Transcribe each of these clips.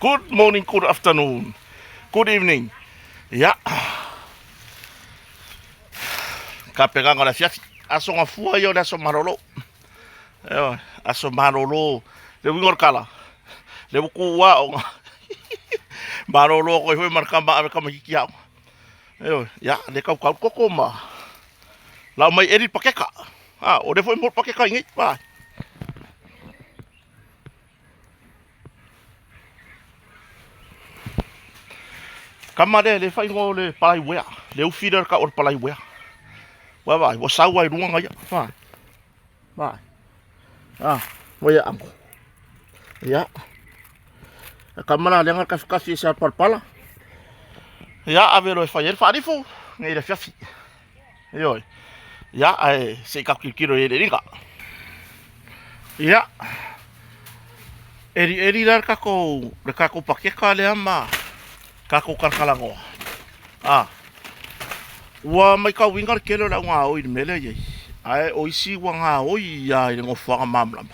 Good morning, good afternoon, good evening. Ya, kapeganga na fiafi. Aso nga fua yo na so marolo. Yo, aso marolo. Le wingor kala. Le buku wa o nga. Marolo ko foi marka ba ka makikia. Yo, ya, le kau koko ma. La mai eri pakeka. Ah, o de foi mo pakeka ngi pa. Kamade le fai ngo le palai wea. Le u feeder ka or palai wea. Wa ba, wa sawa i runga ngai. Fa. Ba. Ah, wa ya ango. Ya. Kamala le ngar kasi sa palpala. Ya avelo fai el farifu. Ngai le fiafi. Yo. Ya ai se ka kikiro e ringa. Ya. Eri dar kako pakeka le ama. Kako karkalango. Ah. Wa mai ka wingar kelo la nga oi mele ye. Ai oisi wa nga oi ya ngo fa mamla.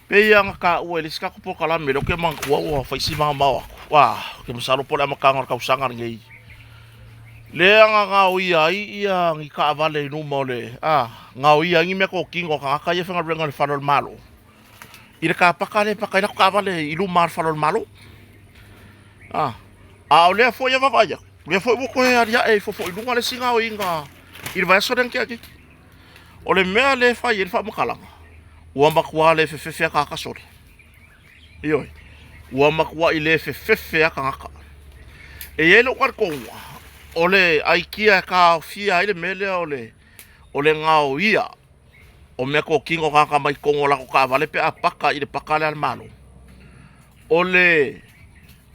Pe yang ka o elis ka ko kala melo ke mang wa fa isi mga mawa. Wa ke masalo po la makangar ka usangar ngai. Le nga oi ai yang ka vale no mole. Ah, nga oi yang me ko kingo ka ka ye fa ngal falol malo. Ira ka pakale pakale ka vale ilu mar falol malo. Ah. A ole foi ya vavaia. Le foi mo ko ya e fo ilunga le singa o inga. Il va so den ke aki. Ole mea le fa il fa mo kalanga. Ua makua le fe ka ka sore. Ioi. Ua makua ile fe ka ngaka. E yelo kwar ko. Ole aikia ka fia ile mele ole. Ole ngao ia. O me ko kingo ka mai kongo la ko ka vale pe apaka ile pakale al malo. Ole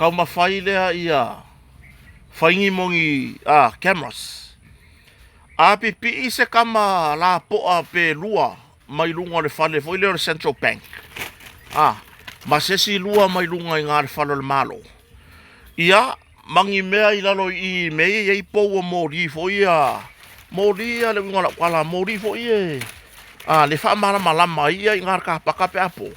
kau mawhai lea ia whaingi mongi cameras. A pipi i se kama la poa pe lua mai lunga le whale foi leo Central Bank. Ma sesi lua mai lunga i ngā le whalo le malo. Ia mangi mea i lalo i mei i pou o mori foi mori le winga la wala mori foi le wha malama ia i ngā ka paka pe apo.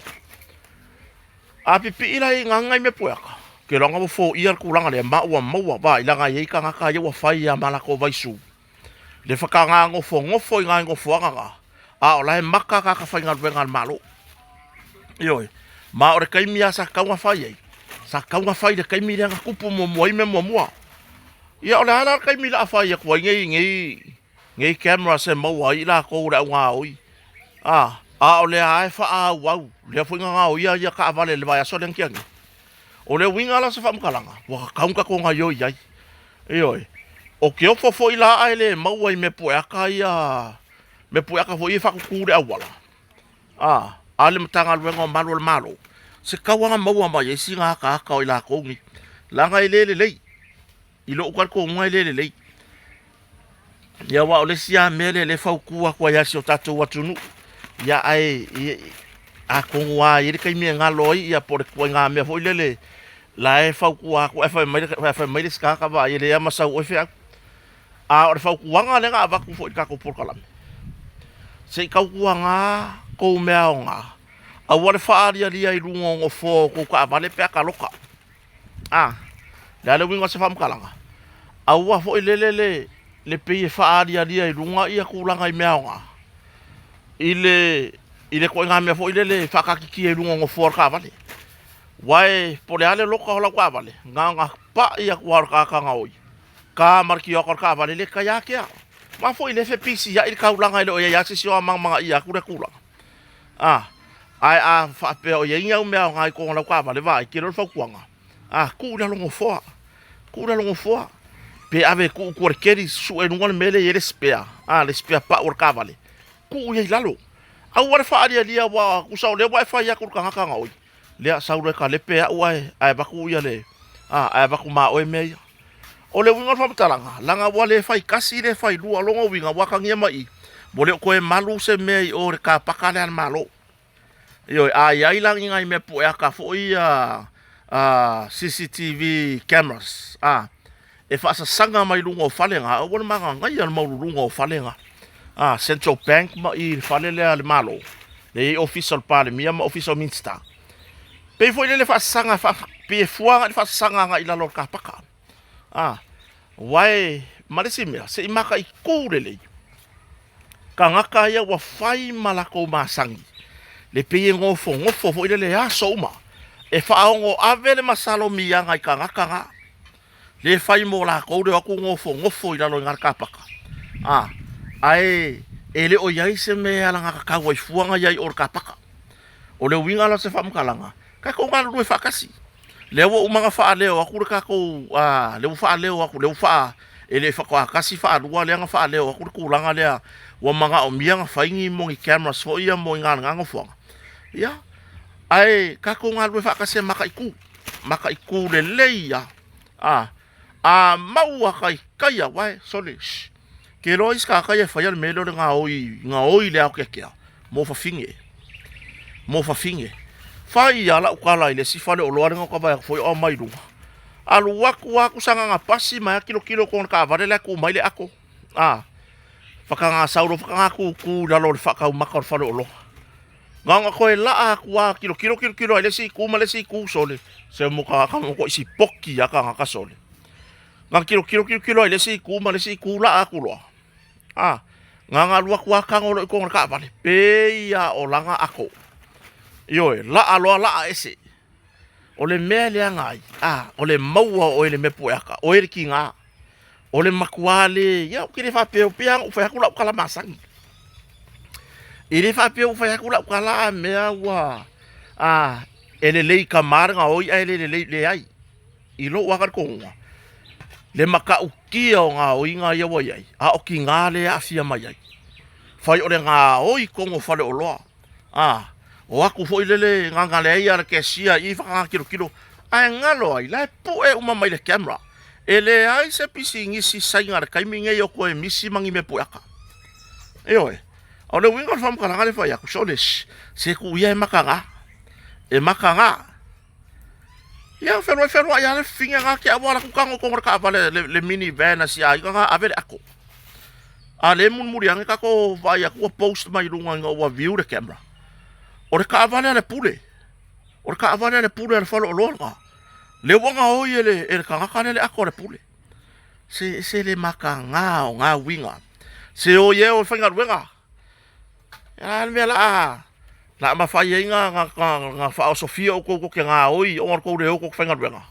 A pipi i la i ngangai me pueka. Ke longa mo fo ia kulanga le maua ba ilanga ye ka ngaka ye wa fai ya malako vaisu le fakanga ngofo inga ngofo anga a ola maka ka ka fai ngal malo yo ma ore kai mia sa ka wa fai de kai mia nga kupu mo mo ya ola ala kai mia fai ya ko ngi camera se mo wa ila ko ra nga oi a ole ai fa wow le fo nga ya ka vale le va so den kiang. O le winga la sa whamkalanga. Waka kaunga ko nga yoi ai. Ioi. O ke o fofo i la ai le maua i me pueaka ia. Me pueaka fo i whakukure awala. Ale matanga luenga o malo. Se kawanga maua mai e si ngā ka aka o i la koungi. Langa i lele lei. I lo ukar ko ngai lele lei. Ia wa o le sia mele le whaukua kua yasi o tatou watunu. Ia ai a kongwa i kai me ngā loi ia por ko ngā me fo lele. La e fau kua ko e fa mai ska ka ba ile ya masa o fe a o fau kua nga le nga ba ku fo ka ko por kalam se ka kua nga ko me nga a wa fa aria dia i lungo ngo fo ko ka vale pe ka loka la le wingo se fam kalanga a wa fo le pe fa aria dia i lunga ia ku langa i me nga ile ko nga me fo ile fa ka ki i lungo ngo fo ka vale. Wai pole ale loka hola kwa vale nga pa ia kwa ka ngoi ka marki o ka vale le kaya kia ma foi le FPC ya il kaulanga ile o ya si o mga ia kula ai fa pe o ia o me nga ko la kwa vale vai ki ro fa kuanga kula longo fo pe ave ku keri su e ngol mele ye spea le spea pa or ka vale ku ia lalo au wa fa dia wa ku sa le wifi ya ku ka ngoi lea saure ka lepe a uai ai baku ia le ai baku ma o me o le winga fa talanga langa wale fai kasi le fai lua longa winga waka ngia mai bole ko e malu se me o re ka pakale an malo yo ai lang ngai me po ka fo ia CCTV cameras e fa sa sanga mai lungo falenga o le manga ngai al mau lungo falenga Central Bank ma i fale le al malo le official pale mi ma official minister Pe foi le whaasanga, pe fuanga le whaasanga nga ila lor kapaka. Wai, marisi mea, se imaka I kūrele. Ka ngaka ia wa whai malako masangi. Le peye ngofo foi le aso uma. E whaongo ave le masalo mianga I ka ngaka nga. Le whai mo la koude aku ngofo ila lor ngar kapaka. Ai, e le o iai se mea la ngaka kawa I fuanga iai or kapaka. O le winga la se whamkalanga. Ka ko ngā rue whakasi. Le wa umanga wha leo aku re kako le wha leo aku le wha e le whakakasi wha rua le anga wha leo aku re kulanga lea wa manga o mianga whaingi mo I cameras fo ia mo I ngā nganga whanga. Ia. Ai kako ngā rue whakasi maka iku le leia. Maua kai kaya wai sole. Ke lois ka kaya whai al melo le ngā oi le au kia. Mo whafinge. Fai ala ukala ile si fale o loare ngo kava foi o mai runga. Alu waku sanga nga pasi mai kilo kon ka varele ku mai le ako. Faka nga sauro faka nga ku dalo faka makor fale o lo. Nga ko la aku kilo ile si ku male si ku sole. Se mo ka ko si pokki ya ka nga sole. Nga kilo ile si ku male si ku la aku lo. Nga luak ka ngolo ko ka vale. Pe ya o langa ako. Ioe, la aloa la ese. O le mea lea ngai. O le maua o ele mepu aka. O ele ki ngā. O le makuale. Ia, o kire whapeo peang ufai haku lau kala masangi. Ire whapeo ufai haku lau kala mea ua. Ele lei ka maringa oi ai le lei ai. I lo wakar konga. Le maka ukia o ngā oi ngā iawa iai. O ki ngā lea afia mai ai. Whai o le ngā oi kongo whale o loa. O aku foi lele ngangale ai ara ke sia I whaka kilo. Ai ngalo ai, lai pu e uma mai le camera. Ele ai se pisi ngisi sainga kai minge yo ko e misi mangi me pu aka. Ioe. O le winga fam kala ngale fa yaku soles. Se ku ia makanga. E makanga. Ya ferwa ya le finga nga ke awara ku kango ko ka vale le minivan asi ai nga avere ako. Ale mun muriang ka ko va yaku post mai runga nga wa view the camera. Ore ka avana le pule. Ore ka avana le pule le falo longa. Le wanga o ele ka ngaka le ako le pule. Se le makanga o nga winga. Se o ye o fanga winga. Ya me la ma fa ye nga fa o Sofia o ko ke nga oi o ko le o ko fanga winga.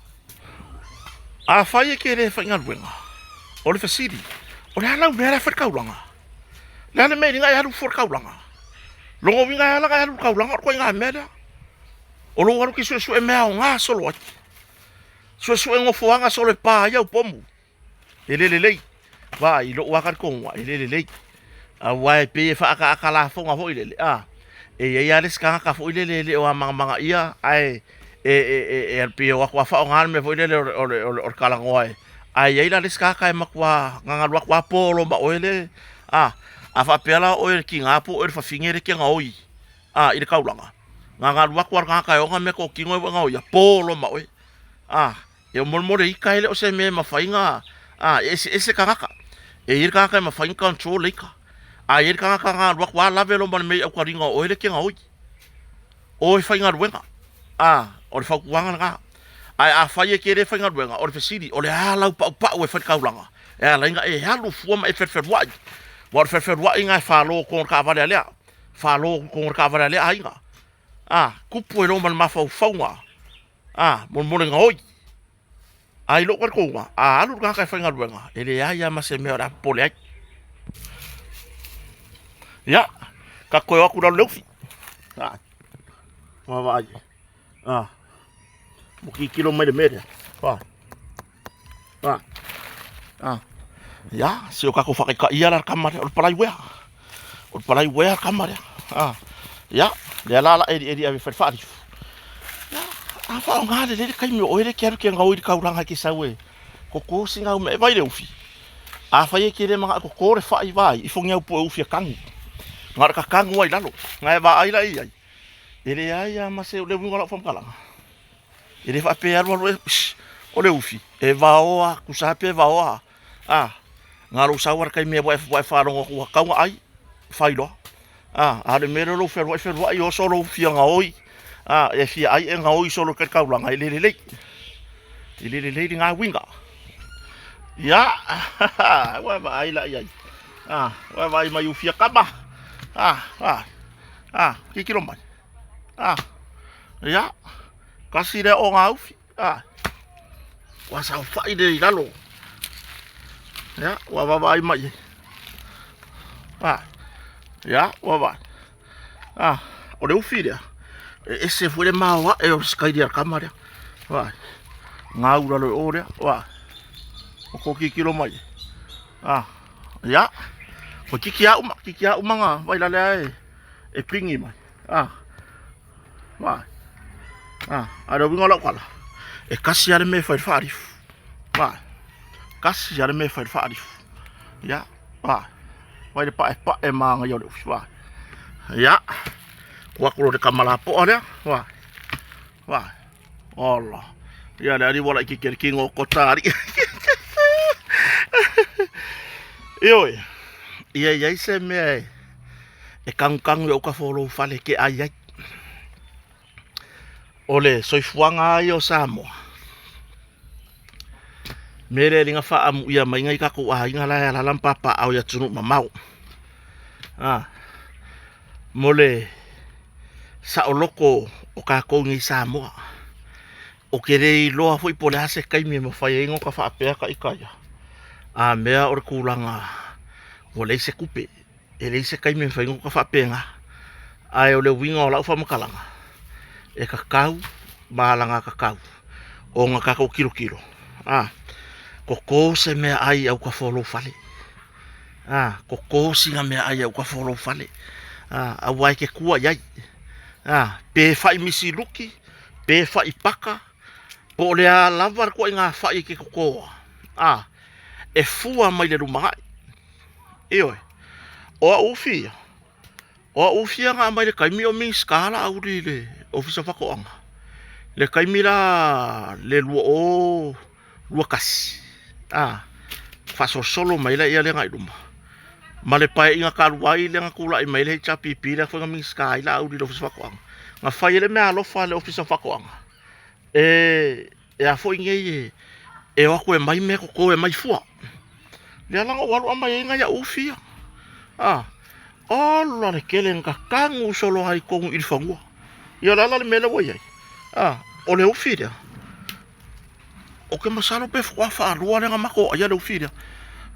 A fa ye ke le fanga winga. O le fasidi. O le ala me la fa ka ulanga. La le me nga ya lu for ka ulanga. Longo winga ala ka lu ka ulanga ko nga meda. O lo waru ki su e mea o nga solo ati. Su e ngofo anga solo pa ia o pomu. Elelelei. Wa I lo wakar ko wa elelelei. A wai pe fa aka la fo nga fo ilele. E ia les ka fo ilele o manga ia ai e pe o kwa fa ngal me fo ilele o kala ngoi. Ai ia les ka makwa nga lu kwa polo ba oile. A fa pela o ki ngapo o fa fingere ke nga oi. I ka ulanga. Nga lu kwa ka o nga me ko ki ngoi nga oi polo ma oi. E mo I ka ile o se me ma fainga. Ese kaka. E ir kaka ma fain control ika. Ir kaka nga lu kwa la velo man me ko ringa o ile ke nga oi. O fainga ruenga. O fa kuanga nga. A fa ye kere fainga ruenga o fasidi o le ala pa o fa ka ulanga. E ala inga e halu fu ma e fer wa. Wa fer wa inga fa lo ko ka vale ale. Fa lo ko ka vale ale ainga. Kupu lo man ma fa faunga. Mo nga oi. Ai lo ko nga. Alu ka ka fainga ruenga. Ele ya ma se me ora pole ai. Ya. Ka ko aku da lofi. Ma va ai. Muki kilo mai de media. Ya, se o ka ko fa ka ia la kamera o palai wea kamera. Ya, le la edi ave fa. Ya, fa nga le kai me o ile ke nga o ka uranga ki sawe. Ko singa me vai le ufi. Fa ye ke le manga ko re fa I vai, I fonga pu ufi kangu. Nga ka kangu ai lalo. Nga va ai lai ai. Ele ai ma se le bunga la fam kala. Ele fa pe ar o le ufi. E va o ku sa pe va o. Nga lo sa war kai me wa fa ro ko ka ai. Fa ilo. Ale me lo fer wa I o solo ufi nga oi. e fia ai e ngau i solo ke kaulanga i lelelei. I lelelei ngā winga. Ia, wa ai la ia. Wa vai mai ufia kama. Kikiro mai. Ia. Kasi re o ngā ufi. Wa sa fai de lalo. Ya, wa vai mai. Ya, wa vai. O le ufi rea. Ese fue le mawa e o sky dia kamera. Wa. Ngā ura lo o rea. Wa. O ko kikiro mai. Ya. Ko kiki a uma nga vai la le e pingi mai. Wa. Ada winga la kala. E kasi ale me fai fari. Wa. Kasi ale me fai fari. Ya. Wa. Vai de pa e manga yo le wa. Ya. Wa ko de kamala po area. Wa. Allah. Ya dari wala kikir kingo kotari. Yo. Ia se me e kang yo ka folo fale ke ai. Ole soifuanga yo Samoa. Mere linga fa amu ia mai ngai ka ko inga la lampapa au ya tunu mamau. Mole sa oloko o ka ko ngi Samoa. O kere loa foi pole ase kai me mafai ngo ka fa apea ka ikaya. Mea or kulanga. Ole se kupe. Ele se kai me fai ngo ka fa penga. Ai ole winga o la fa makalanga. E kakau, malanga kakau. O nga kakau kilo. Koko se mea ai au ka follow fale. Koko singa mea ai au ka follow fale. Awai ke kua yai. Pe fai misi luki, pe fai paka. Po lea lavar ko inga fai ke koko. E fua mai le rumangai. Eoi. O ufia. O ufia nga mai le kaimi o mi skala au le ofisa whakoanga. Le kaimi la le lua kasi. Faso solo mai la ia le ngai luma. Ma le pai inga karuai le nga kula i mai le cha pipi le whanga mi skai la au le ofisa whakoanga. Nga whai le mea alofa le ofisa whakoanga. E a fo ingei e wako e mai me ko e mai fua. Le alanga walu ama e inga ya ufia. Ola le kele nga kangu solo hai kongu ilfangua. Ia lala le mele wai ai. O le ufia. O ke masalo pe fua fa lua le nga mako ia le ufia.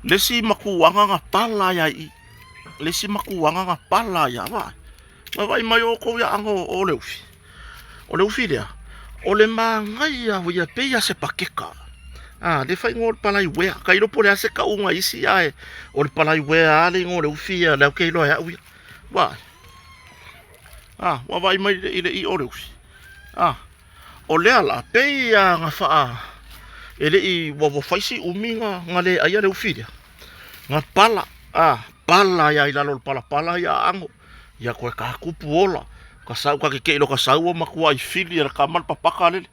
Le si makuanga nga pala ya i. Le si makuanga nga pala ya wa. Vai mai o ko ya ango o le ufia. O le ufia. O le mangai ya wia pe ya se pakeka. Le fai ngol palai wea. Kai lo pole ase ka unga isi ai. O le palai wea ale ngol ufia le ke lo ya wi. Wa. Wa vai mai ile i o le ufia. O le ala pe ya nga fa. Ele i wa faisi uminga ngale ai le ufia. Nga pala. Pala ya ila lo pala ya ango. Ya ko ka kupu ola. Ka sau ka ke lo ka sau ma ko ai fili ya ka mal papaka le.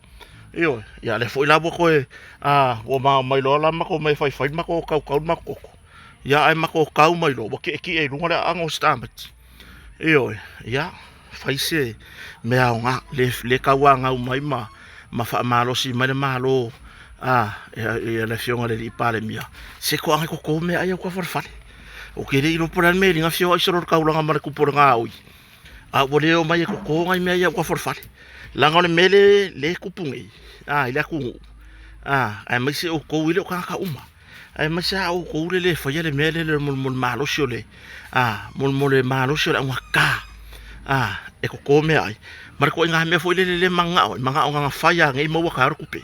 Yo, ya le foi labo ko o mai lo la ma ko mai fai ma ko kau ma ko. Ya ai ma ko kau mai lo ke e lunga le ango stamp. Yo, ya fai se me nga le kawanga mai ma fa malo si mai malo. Ya le fionga le pale mia. Se ko ange ko me ai ko farfale. O ke le ilo por me ringa fio ai soro kaulanga ma ku por nga oi. Wole o mai ko ngai me ai ko farfale. Langa le mele le kupungi. Ile ku. Ai mai se o ko ile ka uma. Ai mai se o ko le fa le mele le mul malo shole. Mul malo shole nga ka. E ko me ai. Mar ko nga me foi le manga nga fa ya ngai mo ka ro kupe.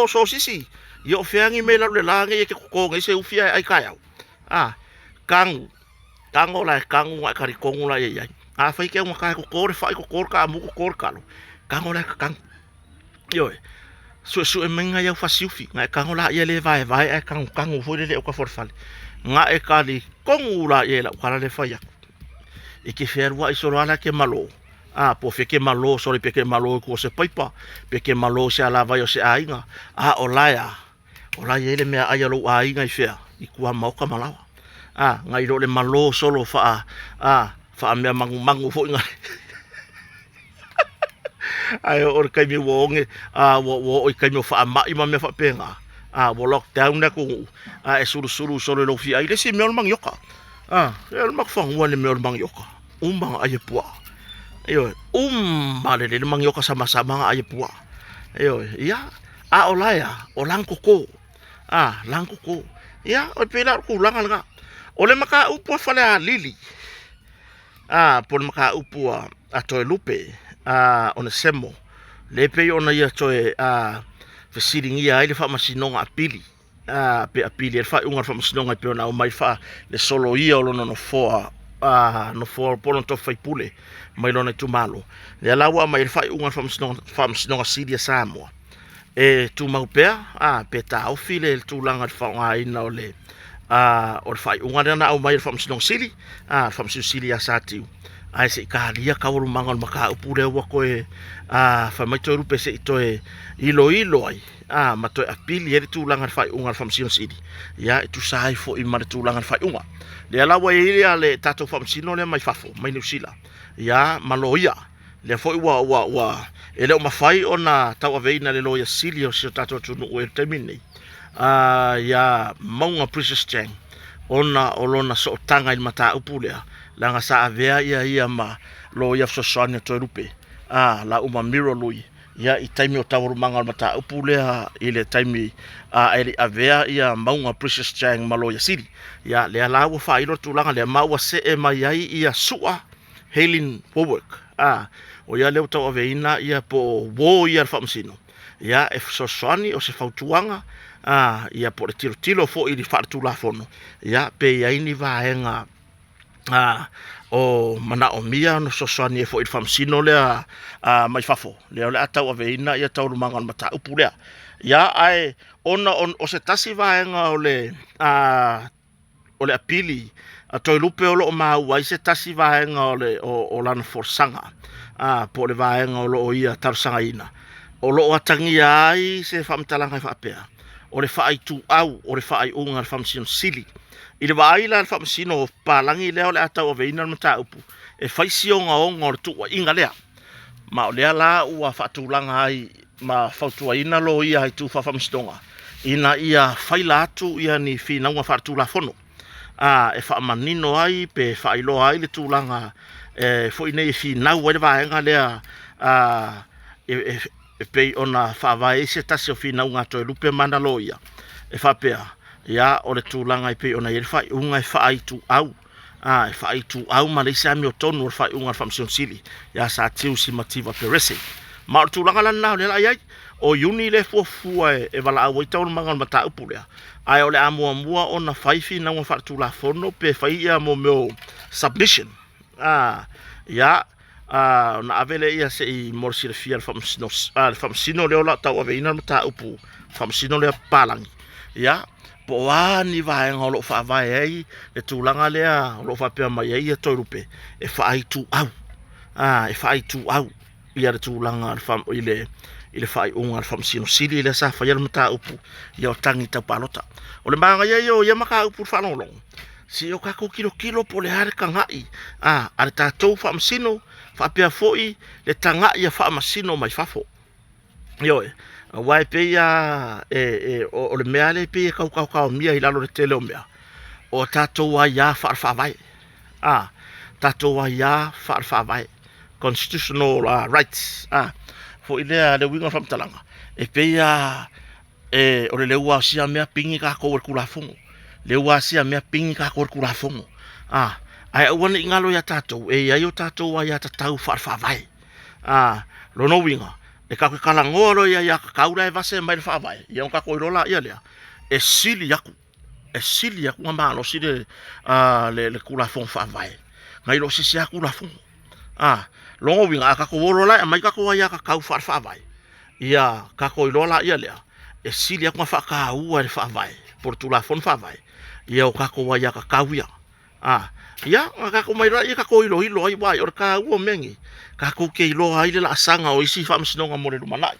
So sisi. Yo feangi me la le lange ke ko ngai se ufia ai ka ya. Kango la kango nga kari kongu la ye. Fai ke nga ka ko re fai ko ka mu ko kalo. Kango la kang. Yo. Su e menga ya fa siufi. Nga kango la ye le vai ai kango foi le o ka forfale. Nga e kali kongu la ye la ka le fai. E ke ferwa iso la ke malo. Po fe ke malo so le pe ke malo ko se paipa. Pe ke malo se ala vai o se ainga. Olaya. Olaya ele me ai lo ainga i fea. I kua mau ka malawa. Ngai lo le malo solo fa me mangu fo nga ai o kai mi wonge wo kai mi fa ma ima me fa penga wo lockdown na ku e suru so lo fi ai le si me mang yoka el mak fang wa le me mang yoka umbang ai pua yo le mang yoka sama-sama ai pua yo ya olaya o lang koko lang koko ya o pela ku lang nga ole maka upu fa le lili por maka upu a to lupe ona semo le pe ona ia toe fesiring ia ile fa masinonga apili pe apili fa unga fa masinonga pe ona o mai fa le solo ia o no foa no foa pono to fai pule mai lona tu malo le lawa mai fa unga fa masinonga sidia samoa e tu mau pe pe ta o file tu langa fa nga ina ole o fa unga na o mai fa masinonga sili fa masinonga sili ya satiu ai se ka lia ka uru mangal maka upure wa koe fa mai to rupe se to ilo ai ma to apili e tu langar fai unga fam sino sidi ya tu sai fo i mar tu langar fai unga le ala wa ile ale tato fam sino le mai fafo mai New Zealand ya maloia le fo wa ele o mafai ona tawa veina le loia silio se tato tu no e termine ya maunga Princess Chang ona olona so tanga il mata upulea langa sa avea ia ma lo ia fsosania to rupe la uma miro lui ia i taimi o tauru manga mata upulea ile taimi ele avea ia maunga Princess Chang malo ia siri ia le ala wa fa ilo tulanga le maua se e mai ai ia sua Helen Warwick o ia le tau aveina ia po wo ia famsino ia e fsosani o se fautuanga ia po tiro fo i fartu la fono ia pe ia ini vaenga o mana o mia no sosani e fo i famsino le mai fafo le atau aveina ia tau mangal mata upulea ia ai ona o se tasi vaenga ole apili toi lupe o lo mau ai se tasi vaenga o lana forsanga po le vaenga o lo ia tarsanga ina o lo atangi ai se famtalanga fa pea o le fai tu au o le fai unga famsino sili i le vaila le famsino palangi le ole atau aveina mata upu e faisi o o tu inga lea ma o lea la ua fatulanga ai ma fautua ina lo ia ai tu famstonga ina ia faila atu ia ni fina ua fatula fono e fa manino ai pe failo ai le tulanga fo ina e fina ua le vaenga lea e pe ona fa vai se tasi o fina unga to lupe mana lo ia e fa pea ia o le tulanga i pe ona i fa unga e fa ai tu au e fa ai tu au ma le sa mi o tonu o fa unga fa msion sili ia sa tiu si mativa perese ma o tulanga lana le ai o uni le fua e wala au i tau manga mata upulea ai o le amua ona faifi na ua fa tula fono pe fa ia mo meu submission ia na avele ia se i morsi le fia famsino le ola tau aveina mata upu famsino le palangi ia po ani vaenga o lo fa vai ai le tulanga lea o lo fa pe mai ai to rupe e fa ai tu au e fa ai tu au ia le tulanga fam ile fa ai unga famsino sili le sa fa ia mata upu ia tangi ta palota o le manga ia maka upu fa long si o kako kilo po le hare kangai ale tatou famsino fa pe foi le tanga ia fa masino mai fafo yo wai pe ia o le mea le pe kau mia i lalo le tele o mea o tatou wa ia fa vai tatou wa ia fa vai constitutional rights fo ile le winga fam talanga e pe ia o le ua sia mea pingi ka ko kula fongo le ua sia mea pingi ka ko kula fongo ai wana ingalo ya tatou e ai o tatou wa ya tatau fa vai lo no winga e ka kala ngoro ya kaura e vase mai fa vai ia ka ko rola ia lea e sili yaku ma lo sili le kula fongo fa vai ngai lo sisi kula fongo lo winga ka ko rola mai ka ko ya ka kau fa vai ia ka ko rola ia lea e sili yaku fa ka ua le fa vai por tu la fon fa vai ia o ka ko wa ya ka kauia ia ka ko mai ra ia ka ko ilo ai wai or ka ua mengi ka ko ke ilo ai le la sanga o isi fa msino nga mo le mana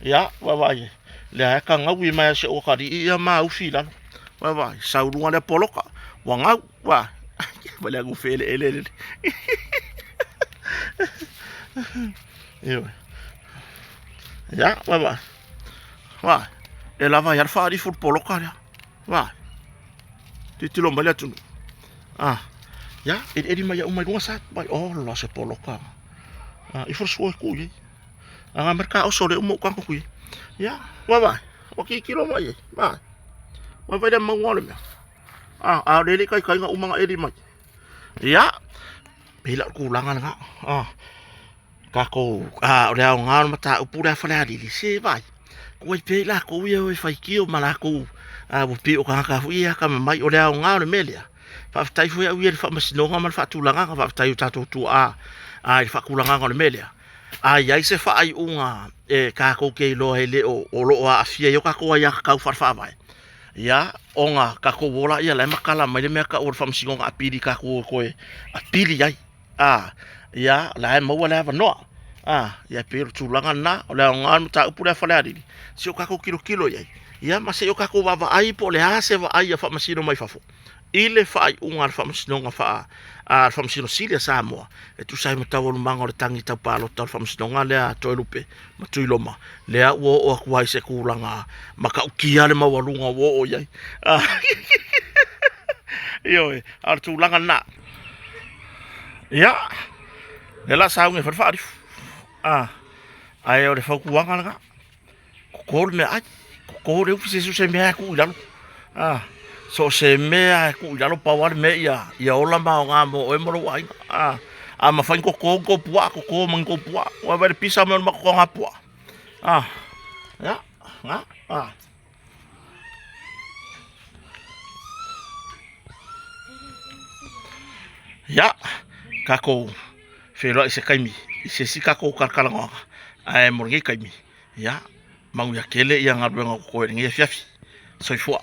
ia wa vai le ka ngawi mai se o ka di ia ma u fila wa vai saurunga le poloka wa ngau wa vale gu fele ele Iyo. Ya, wa. E lava ya fa di football ka ya. Wa. Titilo mali atu. Ya, edi mai umai runga sat bai la se poloka. I forso ku ye. Anga merka o sore umo kan ku ye. Ya, wa. Oke kilo mai. Wa. Wa vai da mangole me. Dele kai nga umanga edi mai. Ya. Bila kulangan nga. Kako ole au nga mata upura fala di se vai. Ko i pela ko ia o fai kio malako. Bo pi o ka fu ia ka mai ole au nga melia. Fa tai fu ia fa masinonga mal fa tulanga fa tai tato tu ai fa kulanga ngol melia. Ai se fa ai unga ka ko ke lo hele o lo a fia yo ka ko ia ka fa fa vai. Ya onga ka ko wola ia le makala mai le me ka o fa masinonga apiri ka ko apiri ai. Ya la mo wala va no. Ya pero tulanga na ole nga mata upura fala di. Si o ka ko kilo ia. Ya mase yo ka ko va ai po le ha se va ai fa masino mai fa fo. Ile fa ai unga fa masino fa fa masino silia Samoa e tu sai mata wolu manga o tangi tau palo tau fa masino le a toi lupe ma tui loma le a wo o kuai se kulanga maka ukia le mawalunga wo o yai yo ar tu langa na ya le la saunge fa fa ai o le fa kuanga nga ko me ai ko le fu se me ku lalo so se mea ku lalo pawar me ia ola ma nga mo e mo ai ma fa ko pua ko man ko pua wa ver pisa mo ma ko nga pua ya nga ya kako felo se kaimi se si kako karkalanga ai mo ngi kaimi ya mau ya kele ia nga ko ngi fiafi so fo